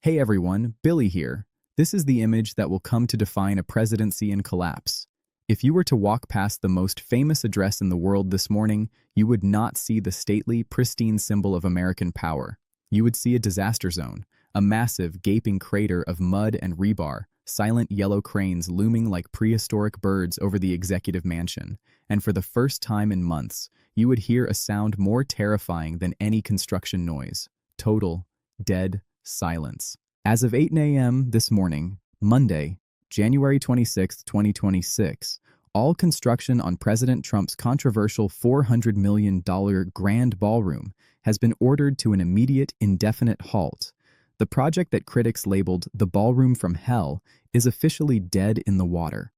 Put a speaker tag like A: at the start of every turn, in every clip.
A: Hey everyone, Billy here. This is the image that will come to define a presidency in collapse. If you were to walk past the most famous address in the world this morning, you would not see the stately, pristine symbol of American power. You would see a disaster zone, a massive, gaping crater of mud and rebar, silent yellow cranes looming like prehistoric birds over the executive mansion. And for the first time in months, you would hear a sound more terrifying than any construction noise. Total, dead silence. As of 8 a.m. this morning, Monday, January 26, 2026, all construction on President Trump's controversial $400 million Grand Ballroom has been ordered to an immediate, indefinite halt. The project that critics labeled the Ballroom from Hell is officially dead in the water.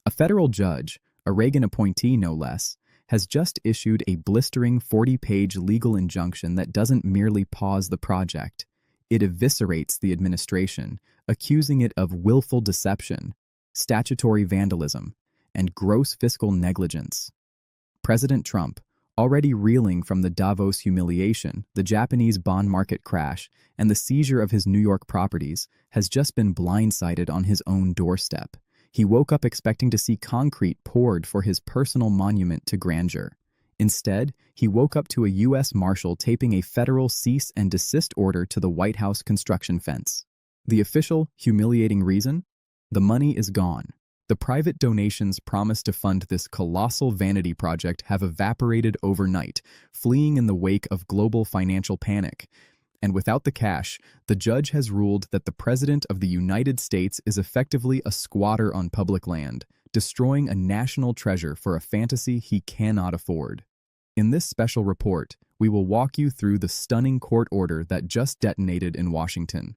A: A federal judge, a Reagan appointee no less, has just issued a blistering 40-page legal injunction that doesn't merely pause the project. It eviscerates the administration, accusing it of willful deception, statutory vandalism, and gross fiscal negligence. President Trump, already reeling from the Davos humiliation, the Japanese bond market crash, and the seizure of his New York properties, has just been blindsided on his own doorstep. He woke up expecting to see concrete poured for his personal monument to grandeur. Instead, he woke up to a U.S. Marshal taping a federal cease and desist order to the White House construction fence. The official, humiliating reason? The money is gone. The private donations promised to fund this colossal vanity project have evaporated overnight, fleeing in the wake of global financial panic. And without the cash, the judge has ruled that the President of the United States is effectively a squatter on public land, destroying a national treasure for a fantasy he cannot afford. In this special report, we will walk you through the stunning court order that just detonated in Washington.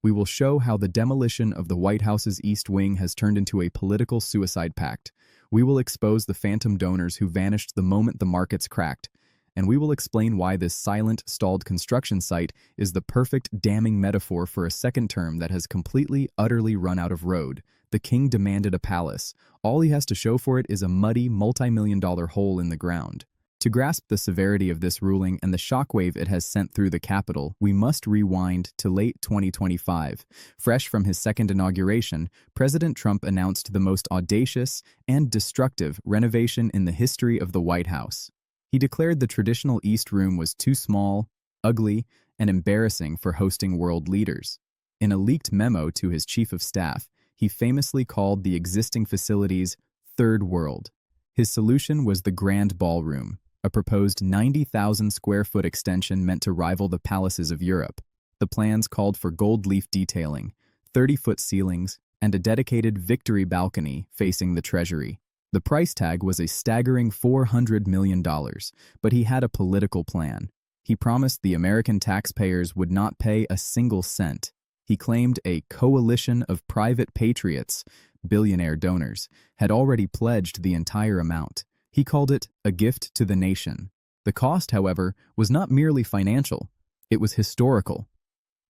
A: We will show how the demolition of the White House's East Wing has turned into a political suicide pact. We will expose the phantom donors who vanished the moment the markets cracked. And we will explain why this silent, stalled construction site is the perfect damning metaphor for a second term that has completely, utterly run out of road. The king demanded a palace. All he has to show for it is a muddy, multi-million-dollar hole in the ground. To grasp the severity of this ruling and the shockwave it has sent through the Capitol, we must rewind to late 2025. Fresh from his second inauguration, President Trump announced the most audacious and destructive renovation in the history of the White House. He declared the traditional East Room was too small, ugly, and embarrassing for hosting world leaders. In a leaked memo to his chief of staff, he famously called the existing facilities Third World. His solution was the Grand Ballroom, a proposed 90,000 square foot extension meant to rival the palaces of Europe. The plans called for gold leaf detailing, 30-foot ceilings, and a dedicated victory balcony facing the Treasury. The price tag was a staggering $400 million, but he had a political plan. He promised the American taxpayers would not pay a single cent. He claimed a coalition of private patriots, billionaire donors, had already pledged the entire amount. He called it a gift to the nation. The cost, however, was not merely financial. It was historical.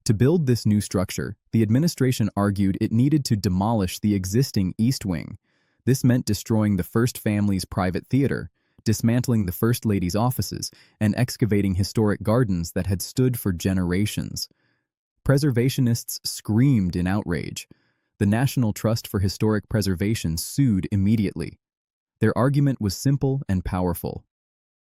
A: To build this new structure, the administration argued it needed to demolish the existing East Wing. This meant destroying the First Family's private theater, dismantling the First Lady's offices, and excavating historic gardens that had stood for generations. Preservationists screamed in outrage. The National Trust for Historic Preservation sued immediately. Their argument was simple and powerful.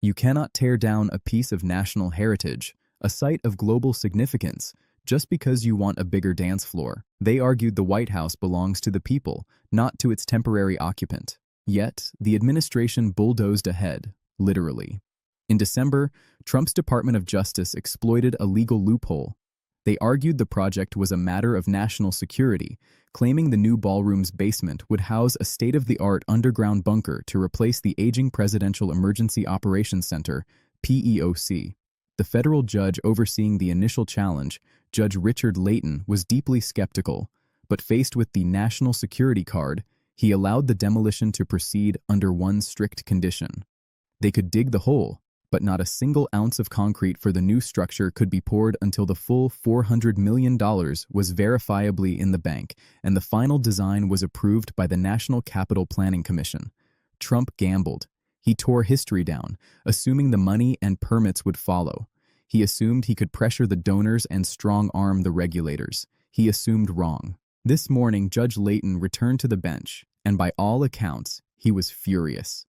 A: You cannot tear down a piece of national heritage, a site of global significance, just because you want a bigger dance floor. They argued the White House belongs to the people, not to its temporary occupant. Yet, the administration bulldozed ahead, literally. In December, Trump's Department of Justice exploited a legal loophole. They argued the project was a matter of national security, claiming the new ballroom's basement would house a state-of-the-art underground bunker to replace the aging Presidential Emergency Operations Center, PEOC. The federal judge overseeing the initial challenge, Judge Richard Leighton, was deeply skeptical, but faced with the national security card, he allowed the demolition to proceed under one strict condition. They could dig the hole, but not a single ounce of concrete for the new structure could be poured until the full $400 million was verifiably in the bank, and the final design was approved by the National Capital Planning Commission. Trump gambled. He tore history down, assuming the money and permits would follow. He assumed he could pressure the donors and strong-arm the regulators. he assumed wrong. This morning, Judge Leighton returned to the bench, and by all accounts, he was furious.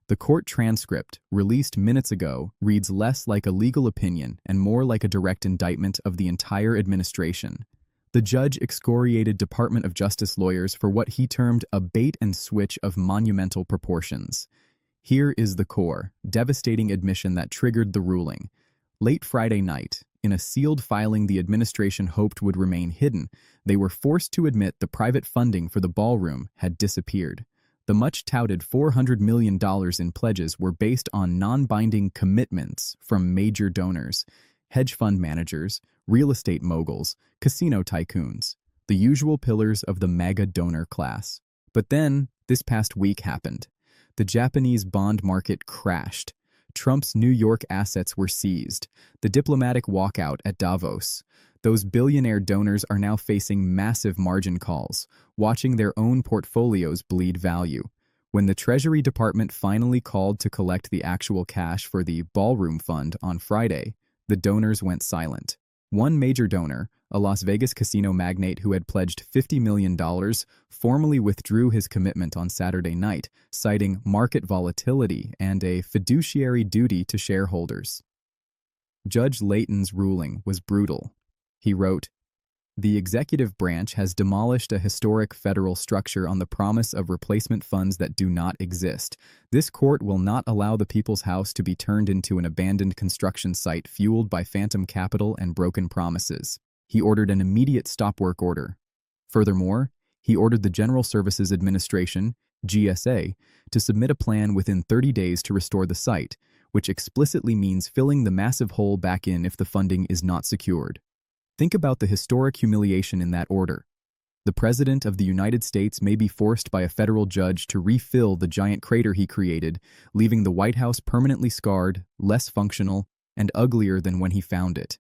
A: The court transcript, released minutes ago, reads less like a legal opinion and more like a direct indictment of the entire administration. The judge excoriated Department of Justice lawyers for what he termed a bait-and-switch of monumental proportions. Here is the core, devastating admission that triggered the ruling. Late Friday night, in a sealed filing the administration hoped would remain hidden, they were forced to admit the private funding for the ballroom had disappeared. The much-touted $400 million in pledges were based on non-binding commitments from major donors, hedge fund managers, real estate moguls, casino tycoons, the usual pillars of the mega donor class. But then, this past week happened. The Japanese bond market crashed. Trump's New York assets were seized. The diplomatic walkout at Davos. Those billionaire donors are now facing massive margin calls, watching their own portfolios bleed value. When the Treasury Department finally called to collect the actual cash for the Ballroom Fund on Friday, the donors went silent. One major donor, a Las Vegas casino magnate who had pledged $50 million, formally withdrew his commitment on Saturday night, citing market volatility and a fiduciary duty to shareholders. Judge Leighton's ruling was brutal. He wrote, "The executive branch has demolished a historic federal structure on the promise of replacement funds that do not exist. This court will not allow the People's House to be turned into an abandoned construction site fueled by phantom capital and broken promises." He ordered an immediate stop work order. Furthermore, he ordered the General Services Administration, GSA, to submit a plan within 30 days to restore the site, which explicitly means filling the massive hole back in if the funding is not secured. Think about the historic humiliation in that order. The President of the United States may be forced by a federal judge to refill the giant crater he created, leaving the White House permanently scarred, less functional, and uglier than when he found it.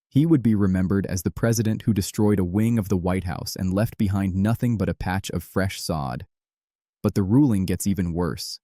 A: He would be remembered as the president who destroyed a wing of the White House and left behind nothing but a patch of fresh sod. But the ruling gets even worse.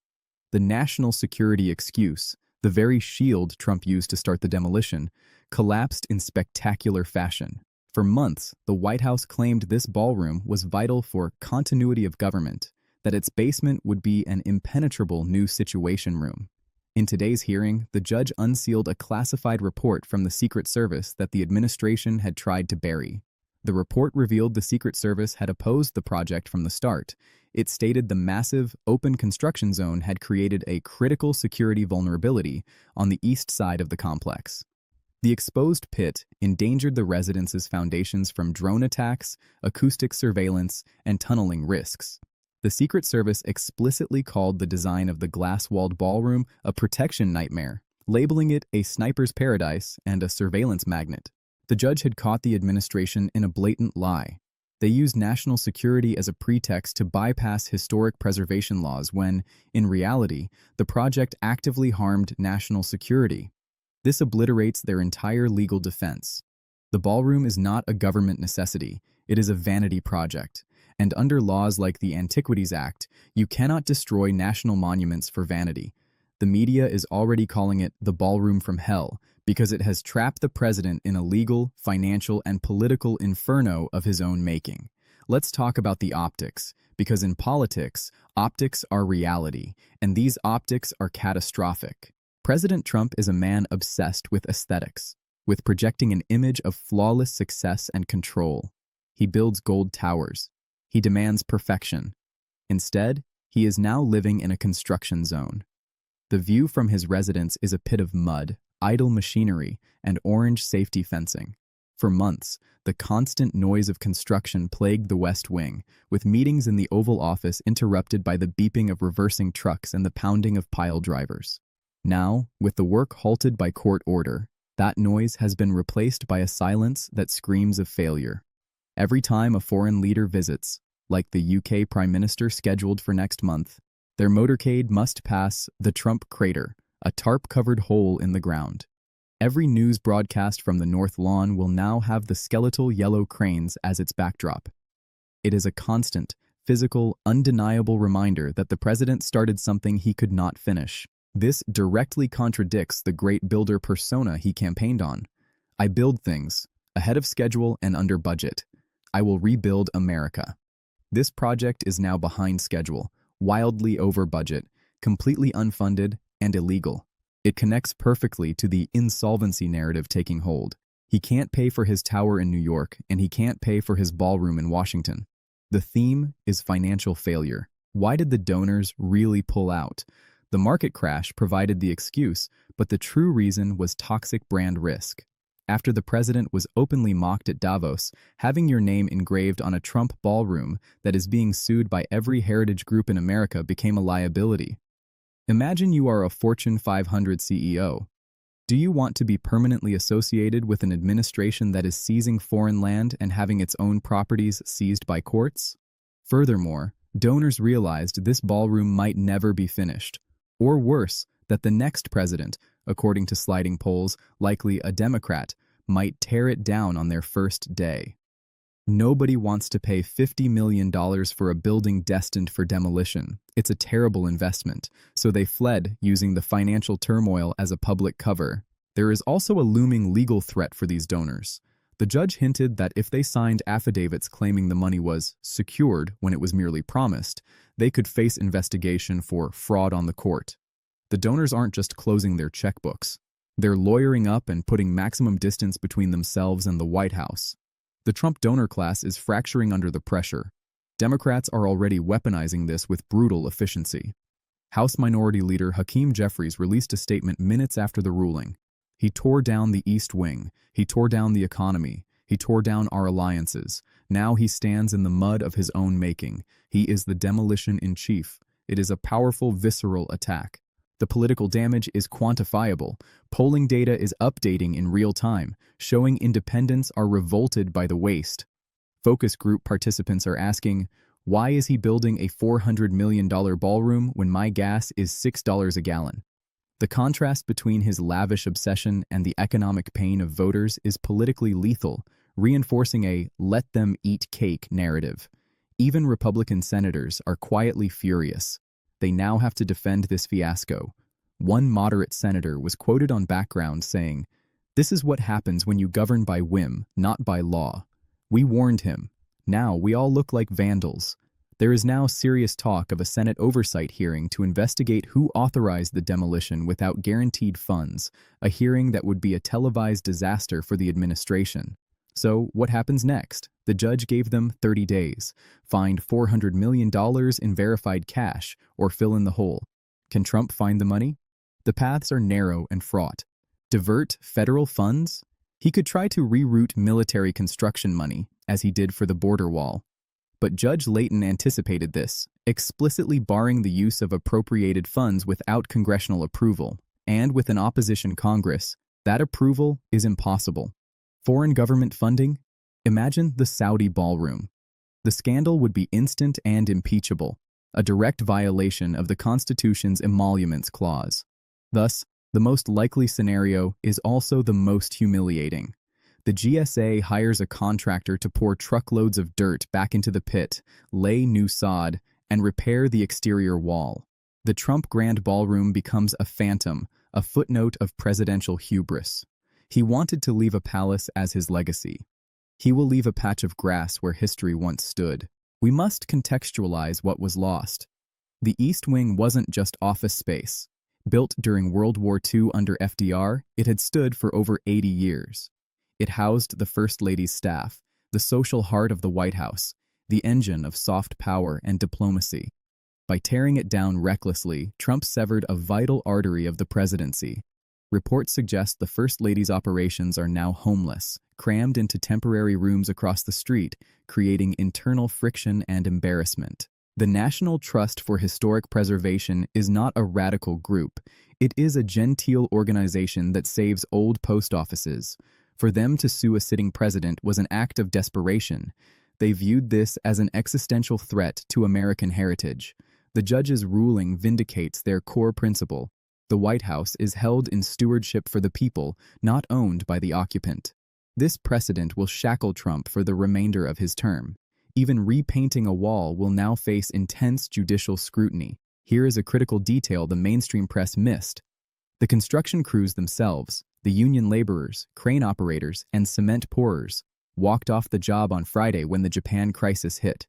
A: The national security excuse, the very shield Trump used to start the demolition, collapsed in spectacular fashion. For months, the White House claimed this ballroom was vital for continuity of government, that its basement would be an impenetrable new situation room. In today's hearing, the judge unsealed a classified report from the Secret Service that the administration had tried to bury. The report revealed the Secret Service had opposed the project from the start. It stated the massive, open construction zone had created a critical security vulnerability on the east side of the complex. The exposed pit endangered the residence's foundations from drone attacks, acoustic surveillance, and tunneling risks. The Secret Service explicitly called the design of the glass-walled ballroom a protection nightmare, labeling it a sniper's paradise and a surveillance magnet. The judge had caught the administration in a blatant lie. They used national security as a pretext to bypass historic preservation laws when, in reality, the project actively harmed national security. This obliterates their entire legal defense. The ballroom is not a government necessity, it is a vanity project. And under laws like the Antiquities Act, you cannot destroy national monuments for vanity. The media is already calling it the ballroom from hell because it has trapped the president in a legal, financial, and political inferno of his own making. Let's talk about the optics, because in politics, optics are reality, and these optics are catastrophic. President Trump is a man obsessed with aesthetics, with projecting an image of flawless success and control. He builds gold towers. He demands perfection. Instead, he is now living in a construction zone. The view from his residence is a pit of mud, idle machinery, and orange safety fencing. For months, the constant noise of construction plagued the West Wing, with meetings in the Oval Office interrupted by the beeping of reversing trucks and the pounding of pile drivers. Now, with the work halted by court order, that noise has been replaced by a silence that screams of failure. Every time a foreign leader visits, like the UK Prime Minister scheduled for next month, their motorcade must pass the Trump crater, a tarp-covered hole in the ground. Every news broadcast from the North Lawn will now have the skeletal yellow cranes as its backdrop. It is a constant, physical, undeniable reminder that the president started something he could not finish. This directly contradicts the great builder persona he campaigned on. I build things, ahead of schedule and under budget. I will rebuild America. This project is now behind schedule, wildly over budget, completely unfunded, and illegal. It connects perfectly to the insolvency narrative taking hold. He can't pay for his tower in New York, and he can't pay for his ballroom in Washington. The theme is financial failure. Why did the donors really pull out? The market crash provided the excuse, but the true reason was toxic brand risk. After the president was openly mocked at Davos, having your name engraved on a Trump ballroom that is being sued by every heritage group in America became a liability. Imagine you are a Fortune 500 CEO. Do you want to be permanently associated with an administration that is seizing foreign land and having its own properties seized by courts? Furthermore, donors realized this ballroom might never be finished. Or worse, that the next president, according to sliding polls, likely a Democrat, might tear it down on their first day. Nobody wants to pay $50 million for a building destined for demolition. It's a terrible investment, so they fled using the financial turmoil as a public cover. There is also a looming legal threat for these donors. The judge hinted that if they signed affidavits claiming the money was secured when it was merely promised, they could face investigation for fraud on the court. The donors aren't just closing their checkbooks. They're lawyering up and putting maximum distance between themselves and the White House. The Trump donor class is fracturing under the pressure. Democrats are already weaponizing this with brutal efficiency. House Minority Leader Hakeem Jeffries released a statement minutes after the ruling. He tore down the East Wing. He tore down the economy. He tore down our alliances. Now he stands in the mud of his own making. He is the demolition in chief. It is a powerful, visceral attack. The political damage is quantifiable. Polling data is updating in real time, showing independents are revolted by the waste. Focus group participants are asking, why is he building a $400 million ballroom when my gas is $6 a gallon? The contrast between his lavish obsession and the economic pain of voters is politically lethal, reinforcing a let them eat cake narrative. Even Republican senators are quietly furious. They now have to defend this fiasco. One moderate senator was quoted on background saying, "This is what happens when you govern by whim, not by law. We warned him. Now we all look like vandals." There is now serious talk of a Senate oversight hearing to investigate who authorized the demolition without guaranteed funds, a hearing that would be a televised disaster for the administration. So, what happens next? The judge gave them 30 days, fined $400 million in verified cash, or fill in the hole. Can Trump find the money? The paths are narrow and fraught. Divert federal funds? He could try to reroute military construction money, as he did for the border wall. But Judge Leighton anticipated this, explicitly barring the use of appropriated funds without congressional approval. And with an opposition Congress, that approval is impossible. Foreign government funding? Imagine the Saudi ballroom. The scandal would be instant and impeachable, a direct violation of the Constitution's emoluments clause. Thus, the most likely scenario is also the most humiliating. The GSA hires a contractor to pour truckloads of dirt back into the pit, lay new sod, and repair the exterior wall. The Trump Grand Ballroom becomes a phantom, a footnote of presidential hubris. He wanted to leave a palace as his legacy. He will leave a patch of grass where history once stood. We must contextualize what was lost. The East Wing wasn't just office space. Built during World War II under FDR, it had stood for over 80 years. It housed the First Lady's staff, the social heart of the White House, the engine of soft power and diplomacy. By tearing it down recklessly, Trump severed a vital artery of the presidency. Reports suggest the First Lady's operations are now homeless, crammed into temporary rooms across the street, creating internal friction and embarrassment. The National Trust for Historic Preservation is not a radical group. It is a genteel organization that saves old post offices. For them to sue a sitting president was an act of desperation. They viewed this as an existential threat to American heritage. The judge's ruling vindicates their core principle. The White House is held in stewardship for the people, not owned by the occupant. This precedent will shackle Trump for the remainder of his term. Even repainting a wall will now face intense judicial scrutiny. Here is a critical detail the mainstream press missed. The construction crews themselves, the union laborers, crane operators, and cement pourers, walked off the job on Friday when the Japan crisis hit.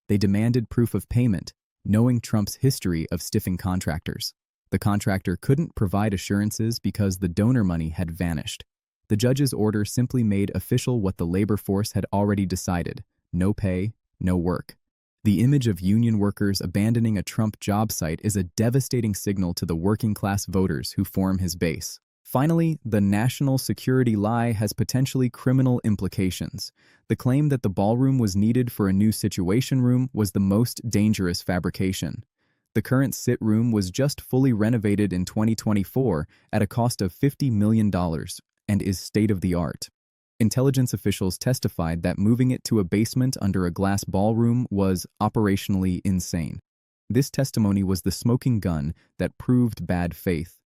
A: They demanded proof of payment, knowing Trump's history of stiffing contractors. The contractor couldn't provide assurances because the donor money had vanished. The judge's order simply made official what the labor force had already decided: no pay, no work. The image of union workers abandoning a Trump job site is a devastating signal to the working-class voters who form his base. Finally, the national security lie has potentially criminal implications. The claim that the ballroom was needed for a new Situation Room was the most dangerous fabrication. The current sit room was just fully renovated in 2024 at a cost of $50 million and is state-of-the-art. Intelligence officials testified that moving it to a basement under a glass ballroom was operationally insane. This testimony was the smoking gun that proved bad faith.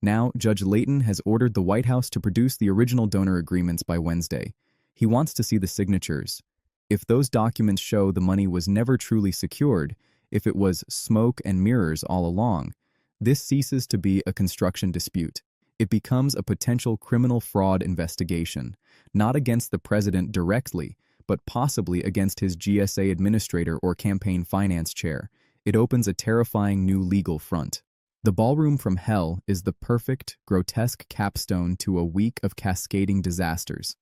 A: Now, Judge Leighton has ordered the White House to produce the original donor agreements by Wednesday. He wants to see the signatures. If those documents show the money was never truly secured, if it was smoke and mirrors all along, this ceases to be a construction dispute. It becomes a potential criminal fraud investigation, not against the president directly, but possibly against his GSA administrator or campaign finance chair. It opens a terrifying new legal front. The ballroom from hell is the perfect, grotesque capstone to a week of cascading disasters.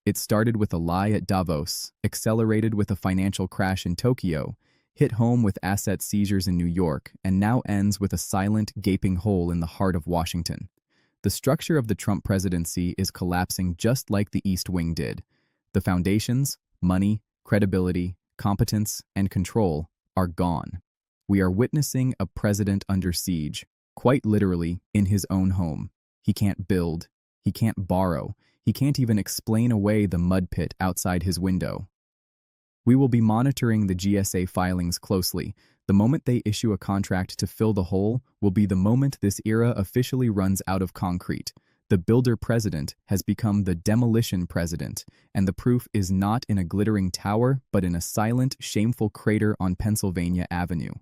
A: It started with a lie at Davos, accelerated with a financial crash in Tokyo, hit home with asset seizures in New York, and now ends with a silent, gaping hole in the heart of Washington. The structure of the Trump presidency is collapsing just like the East Wing did. The foundations, money, credibility, competence, and control are gone. We are witnessing a president under siege, quite literally in his own home. He can't build, he can't borrow, he can't even explain away the mud pit outside his window. We will be monitoring the GSA filings closely. The moment they issue a contract to fill the hole will be the moment this era officially runs out of concrete. The builder president has become the demolition president, and the proof is not in a glittering tower, but in a silent, shameful crater on Pennsylvania Avenue.